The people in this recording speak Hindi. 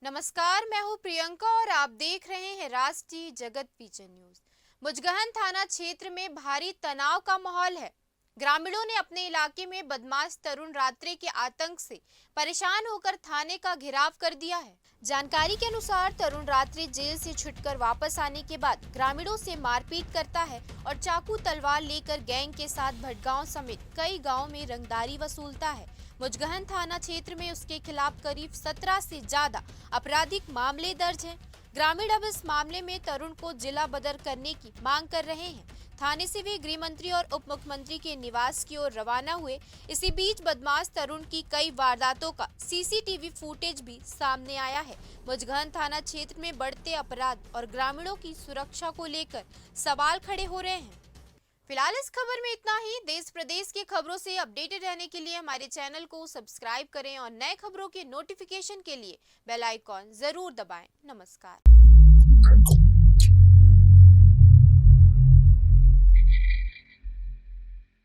नमस्कार, मैं हूं प्रियंका और आप देख रहे हैं राष्ट्रीय जगत विजन न्यूज। मुजगहन थाना क्षेत्र में भारी तनाव का माहौल है। ग्रामीणों ने अपने इलाके में बदमाश तरुण रात्रि के आतंक से परेशान होकर थाने का घेराव कर दिया है। जानकारी के अनुसार तरुण रात्रि जेल से छुटकर वापस आने के बाद ग्रामीणों से मारपीट करता है और चाकू तलवार लेकर गैंग के साथ भटगांव समेत कई गांवों में रंगदारी वसूलता है। मुजगहन थाना क्षेत्र में उसके खिलाफ करीब 17 से ज्यादा आपराधिक मामले दर्ज हैं। ग्रामीण अब इस मामले में तरुण को जिला बदर करने की मांग कर रहे हैं। थाने से वे गृह मंत्री और उप मुख्यमंत्री के निवास की ओर रवाना हुए। इसी बीच बदमाश तरुण की कई वारदातों का सीसीटीवी फुटेज भी सामने आया है। मुजगहन थाना क्षेत्र में बढ़ते अपराध और ग्रामीणों की सुरक्षा को लेकर सवाल खड़े हो रहे हैं। फिलहाल इस खबर में इतना ही। देश प्रदेश की खबरों से अपडेटेड रहने के लिए हमारे चैनल को सब्सक्राइब करें और नए खबरों के नोटिफिकेशन के लिए बेल आइकॉन जरूर दबाएं। नमस्कार।